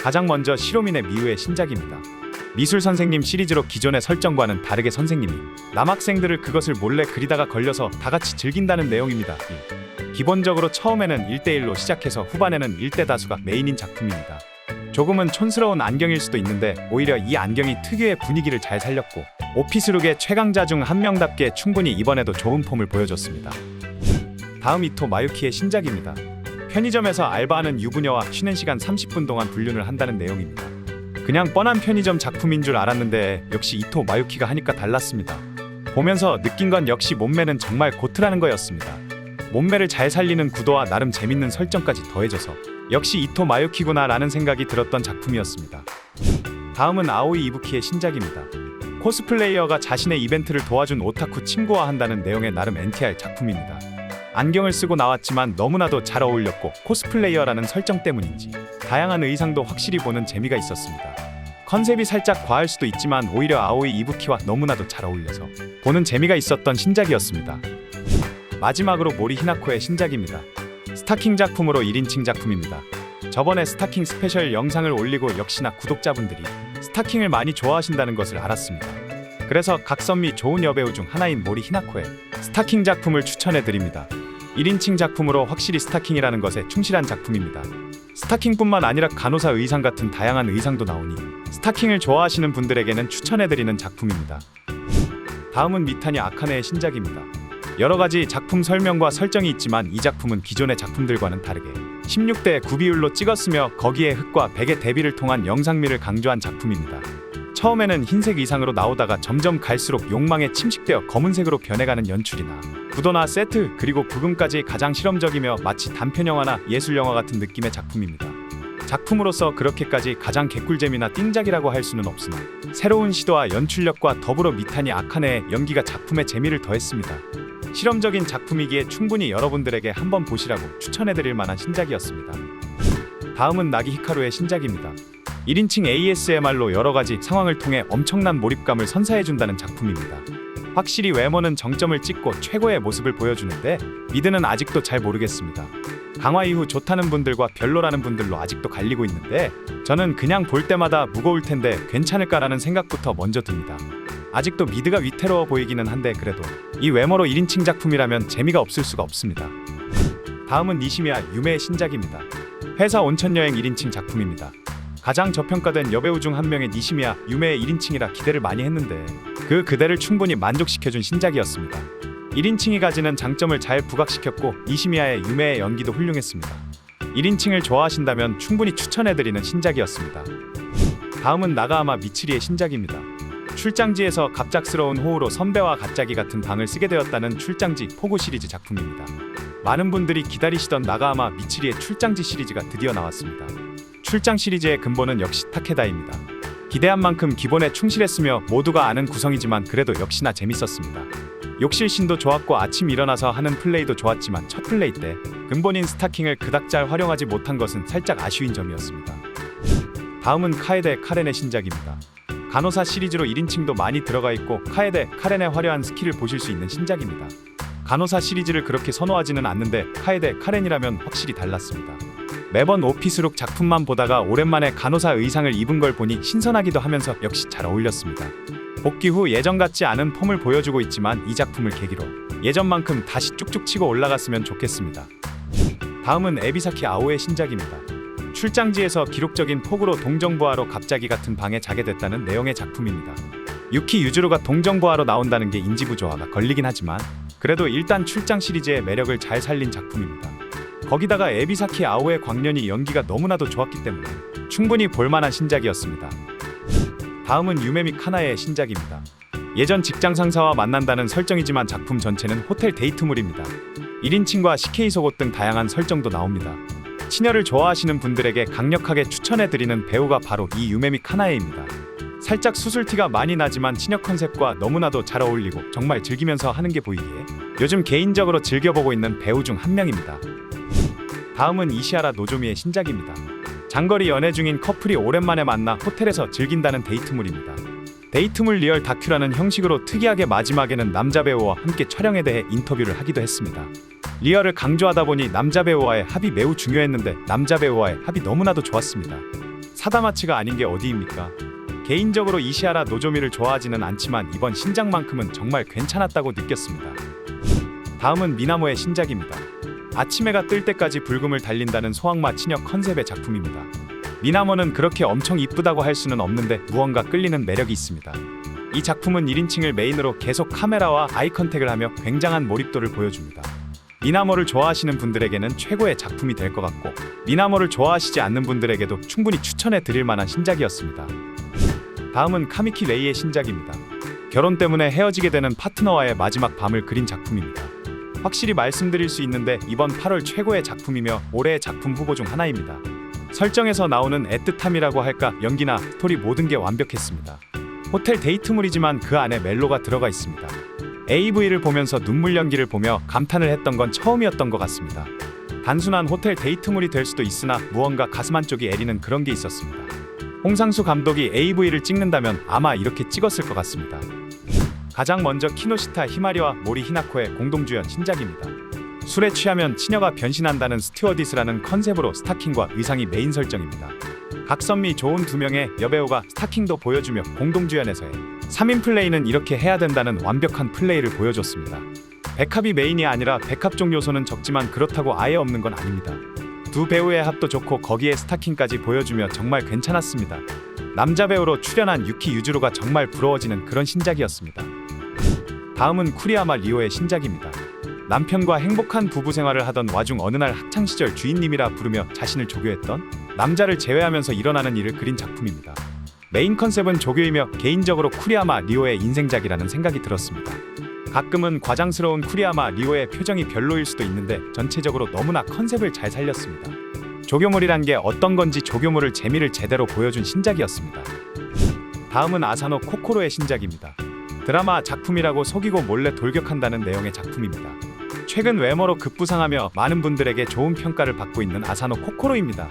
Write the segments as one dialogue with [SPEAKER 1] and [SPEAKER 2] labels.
[SPEAKER 1] 가장 먼저 시로민의 미우의 신작입니다. 미술 선생님 시리즈로 기존의 설정과는 다르게 선생님이 남학생들을 그것을 몰래 그리다가 걸려서 다 같이 즐긴다는 내용입니다. 기본적으로 처음에는 1대1로 시작해서 후반에는 1대 다수가 메인인 작품입니다. 조금은 촌스러운 안경일 수도 있는데 오히려 이 안경이 특유의 분위기를 잘 살렸고 오피스룩의 최강자 중 한 명답게 충분히 이번에도 좋은 폼을 보여줬습니다. 다음 이토 마유키의 신작입니다. 편의점에서 알바하는 유부녀와 쉬는 시간 30분 동안 불륜을 한다는 내용입니다. 그냥 뻔한 편의점 작품인 줄 알았는데 역시 이토 마유키가 하니까 달랐습니다. 보면서 느낀 건 역시 몸매는 정말 고트라는 거였습니다. 몸매를 잘 살리는 구도와 나름 재밌는 설정까지 더해져서 역시 이토 마유키구나 라는 생각이 들었던 작품이었습니다. 다음은 아오이 이부키의 신작입니다. 코스플레이어가 자신의 이벤트를 도와준 오타쿠 친구와 한다는 내용의 나름 NTR 작품입니다. 안경을 쓰고 나왔지만 너무나도 잘 어울렸고 코스플레이어라는 설정 때문인지 다양한 의상도 확실히 보는 재미가 있었습니다. 컨셉이 살짝 과할 수도 있지만 오히려 아오이 이부키와 너무나도 잘 어울려서 보는 재미가 있었던 신작이었습니다. 마지막으로 모리 히나코의 신작입니다. 스타킹 작품으로 1인칭 작품입니다. 저번에 스타킹 스페셜 영상을 올리고 역시나 구독자분들이 스타킹을 많이 좋아하신다는 것을 알았습니다. 그래서 각선미 좋은 여배우 중 하나인 모리 히나코의 스타킹 작품을 추천해드립니다. 1인칭 작품으로 확실히 스타킹이라는 것에 충실한 작품입니다. 스타킹뿐만 아니라 간호사 의상 같은 다양한 의상도 나오니 스타킹을 좋아하시는 분들에게는 추천해드리는 작품입니다. 다음은 미타니 아카네의 신작입니다. 여러가지 작품 설명과 설정이 있지만 이 작품은 기존의 작품들과는 다르게 16대 9비율로 찍었으며 거기에 흑과 백의 대비를 통한 영상미를 강조한 작품입니다. 처음에는 흰색 의상으로 나오다가 점점 갈수록 욕망에 침식되어 검은색으로 변해가는 연출이나 구도나 세트 그리고 부금까지 가장 실험적이며 마치 단편영화나 예술영화 같은 느낌의 작품입니다. 작품으로서 그렇게까지 가장 개꿀잼이나 띵작이라고 할 수는 없으나 새로운 시도와 연출력과 더불어 미타니 아카네의 연기가 작품의 재미를 더했습니다. 실험적인 작품이기에 충분히 여러분들에게 한번 보시라고 추천해드릴 만한 신작이었습니다. 다음은 나기 히카루의 신작입니다. 1인칭 ASMR로 여러가지 상황을 통해 엄청난 몰입감을 선사해준다는 작품입니다. 확실히 외모는 정점을 찍고 최고의 모습을 보여주는데 미드는 아직도 잘 모르겠습니다. 강화 이후 좋다는 분들과 별로라는 분들로 아직도 갈리고 있는데 저는 그냥 볼 때마다 무거울 텐데 괜찮을까라는 생각부터 먼저 듭니다. 아직도 미드가 위태로워 보이기는 한데 그래도 이 외모로 1인칭 작품이라면 재미가 없을 수가 없습니다. 다음은 니시미야 유메의 신작입니다. 회사 온천여행 1인칭 작품입니다. 가장 저평가된 여배우 중 한 명의 니시미야 유메의 1인칭이라 기대를 많이 했는데 그 그대를 충분히 만족시켜준 신작이었습니다. 1인칭이 가지는 장점을 잘 부각시켰고 니시미야의 유메의 연기도 훌륭했습니다. 1인칭을 좋아하신다면 충분히 추천해드리는 신작이었습니다. 다음은 나가하마 미츠리의 신작입니다. 출장지에서 갑작스러운 호우로 선배와 갑자기 같은 방을 쓰게 되었다는 출장지 포고 시리즈 작품입니다. 많은 분들이 기다리시던 나가하마 미츠리의 출장지 시리즈가 드디어 나왔습니다. 출장 시리즈의 근본은 역시 타케다입니다. 기대한 만큼 기본에 충실했으며 모두가 아는 구성이지만 그래도 역시나 재밌었습니다. 욕실신도 좋았고 아침 일어나서 하는 플레이도 좋았지만 첫 플레이 때 근본인 스타킹을 그닥 잘 활용하지 못한 것은 살짝 아쉬운 점이었습니다. 다음은 카에데 카렌의 신작입니다. 간호사 시리즈로 1인칭도 많이 들어가 있고 카에데 카렌의 화려한 스킬을 보실 수 있는 신작입니다. 간호사 시리즈를 그렇게 선호하지는 않는데 카에데 카렌이라면 확실히 달랐습니다. 매번 오피스룩 작품만 보다가 오랜만에 간호사 의상을 입은 걸 보니 신선하기도 하면서 역시 잘 어울렸습니다. 복귀 후 예전 같지 않은 폼을 보여주고 있지만 이 작품을 계기로 예전만큼 다시 쭉쭉 치고 올라갔으면 좋겠습니다. 다음은 에비사키 아오의 신작입니다. 출장지에서 기록적인 폭우로 동정부하로 갑자기 같은 방에 자게 됐다는 내용의 작품입니다. 유키 유즈루가 동정부하로 나온다는 게 인지부조화가 걸리긴 하지만 그래도 일단 출장 시리즈의 매력을 잘 살린 작품입니다. 거기다가 에비사키 아오의 광년이 연기가 너무나도 좋았기 때문에 충분히 볼만한 신작이었습니다. 다음은 유메미 카나의 신작입니다. 예전 직장 상사와 만난다는 설정이지만 작품 전체는 호텔 데이트물입니다. 1인칭과 CK 속옷 등 다양한 설정도 나옵니다. 치녀를 좋아하시는 분들에게 강력하게 추천해드리는 배우가 바로 이 유메미 카나에입니다. 살짝 수술티가 많이 나지만 치녀 컨셉과 너무나도 잘 어울리고 정말 즐기면서 하는 게 보이기에 요즘 개인적으로 즐겨보고 있는 배우 중 한 명입니다. 다음은 이시하라 노조미의 신작입니다. 장거리 연애 중인 커플이 오랜만에 만나 호텔에서 즐긴다는 데이트물입니다. 데이트물 리얼 다큐라는 형식으로 특이하게 마지막에는 남자 배우와 함께 촬영에 대해 인터뷰를 하기도 했습니다. 리얼을 강조하다 보니 남자 배우와의 합이 매우 중요했는데 남자 배우와의 합이 너무나도 좋았습니다. 사다마치가 아닌 게 어디입니까? 개인적으로 이시아라 노조미를 좋아하지는 않지만 이번 신작만큼은 정말 괜찮았다고 느꼈습니다. 다음은 미나모의 신작입니다. 아침해가 뜰 때까지 불금을 달린다는 소악마 치녀 컨셉의 작품입니다. 미나모는 그렇게 엄청 이쁘다고 할 수는 없는데 무언가 끌리는 매력이 있습니다. 이 작품은 1인칭을 메인으로 계속 카메라와 아이 컨택을 하며 굉장한 몰입도를 보여줍니다. 미나모를 좋아하시는 분들에게는 최고의 작품이 될 것 같고 미나모를 좋아하시지 않는 분들에게도 충분히 추천해 드릴 만한 신작이었습니다. 다음은 카미키 레이의 신작입니다. 결혼 때문에 헤어지게 되는 파트너와의 마지막 밤을 그린 작품입니다. 확실히 말씀드릴 수 있는데 이번 8월 최고의 작품이며 올해의 작품 후보 중 하나입니다. 설정에서 나오는 애틋함이라고 할까 연기나 스토리 모든 게 완벽했습니다. 호텔 데이트물이지만 그 안에 멜로가 들어가 있습니다. AV를 보면서 눈물 연기를 보며 감탄을 했던 건 처음이었던 것 같습니다. 단순한 호텔 데이트물이 될 수도 있으나 무언가 가슴 한쪽이 애리는 그런 게 있었습니다. 홍상수 감독이 AV를 찍는다면 아마 이렇게 찍었을 것 같습니다. 가장 먼저 키노시타 히마리와 모리 히나코의 공동주연 신작입니다. 술에 취하면 치녀가 변신한다는 스튜어디스라는 컨셉으로 스타킹과 의상이 메인 설정입니다. 각선미 좋은 두 명의 여배우가 스타킹도 보여주며 공동주연에서의 3인 플레이는 이렇게 해야 된다는 완벽한 플레이를 보여줬습니다. 백합이 메인이 아니라 백합종 요소는 적지만 그렇다고 아예 없는 건 아닙니다. 두 배우의 합도 좋고 거기에 스타킹까지 보여주며 정말 괜찮았습니다. 남자 배우로 출연한 유키 유즈루가 정말 부러워지는 그런 신작이었습니다. 다음은 쿠리야마 리오의 신작입니다. 남편과 행복한 부부 생활을 하던 와중 어느 날 학창시절 주인님이라 부르며 자신을 조교했던 남자를 제외하면서 일어나는 일을 그린 작품입니다. 메인 컨셉은 조교이며 개인적으로 쿠리야마 리오의 인생작이라는 생각이 들었습니다. 가끔은 과장스러운 쿠리야마 리오의 표정이 별로일 수도 있는데 전체적으로 너무나 컨셉을 잘 살렸습니다. 조교물이란 게 어떤 건지 조교물을 재미를 제대로 보여준 신작이었습니다. 다음은 아사노 코코로의 신작입니다. 드라마 작품이라고 속이고 몰래 돌격한다는 내용의 작품입니다. 최근 외모로 급부상하며 많은 분들에게 좋은 평가를 받고 있는 아사노 코코로입니다.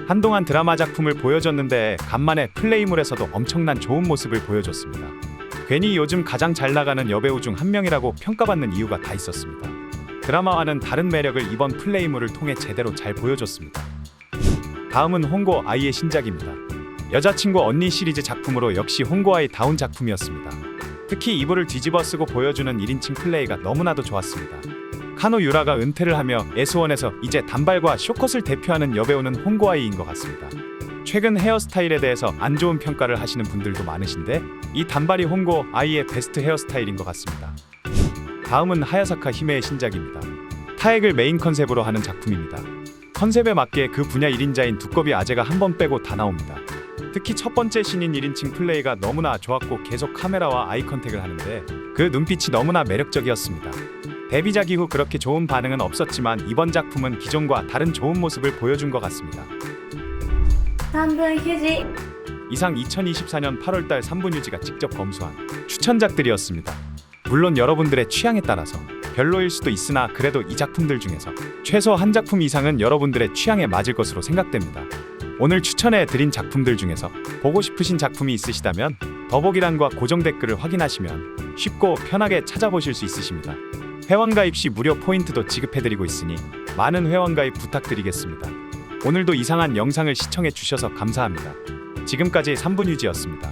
[SPEAKER 1] 한동안 드라마 작품을 보여줬는데 간만에 플레이물에서도 엄청난 좋은 모습을 보여줬습니다. 괜히 요즘 가장 잘 나가는 여배우 중 한 명이라고 평가받는 이유가 다 있었습니다. 드라마와는 다른 매력을 이번 플레이물을 통해 제대로 잘 보여줬습니다. 다음은 홍고 아이의 신작입니다. 여자친구 언니 시리즈 작품으로 역시 홍고 아이 다운 작품이었습니다. 특히 이불을 뒤집어 쓰고 보여주는 1인칭 플레이가 너무나도 좋았습니다. 카노 유라가 은퇴를 하며 S1에서 이제 단발과 쇼컷을 대표하는 여배우는 홍고 아이인 것 같습니다. 최근 헤어스타일에 대해서 안 좋은 평가를 하시는 분들도 많으신데 이 단발이 홍고 아이의 베스트 헤어스타일인 것 같습니다. 다음은 하야사카 히메의 신작입니다. 타액을 메인 컨셉으로 하는 작품입니다. 컨셉에 맞게 그 분야 1인자인 두꺼비 아재가 한 번 빼고 다 나옵니다. 특히 첫 번째 신인 1인칭 플레이가 너무나 좋았고 계속 카메라와 아이 컨택을 하는데 그 눈빛이 너무나 매력적이었습니다. 데뷔작 이후 그렇게 좋은 반응은 없었지만 이번 작품은 기존과 다른 좋은 모습을 보여준 것 같습니다.
[SPEAKER 2] 3분 휴지.
[SPEAKER 1] 이상 2024년 8월달 3분 휴지가 직접 검수한 추천작들이었습니다. 물론 여러분들의 취향에 따라서 별로일 수도 있으나 그래도 이 작품들 중에서 최소 한 작품 이상은 여러분들의 취향에 맞을 것으로 생각됩니다. 오늘 추천해드린 작품들 중에서 보고 싶으신 작품이 있으시다면 더보기란과 고정 댓글을 확인하시면 쉽고 편하게 찾아보실 수 있으십니다. 회원가입 시 무료 포인트도 지급해드리고 있으니 많은 회원가입 부탁드리겠습니다. 오늘도 이상한 영상을 시청해 주셔서 감사합니다. 지금까지 3분 휴지였습니다.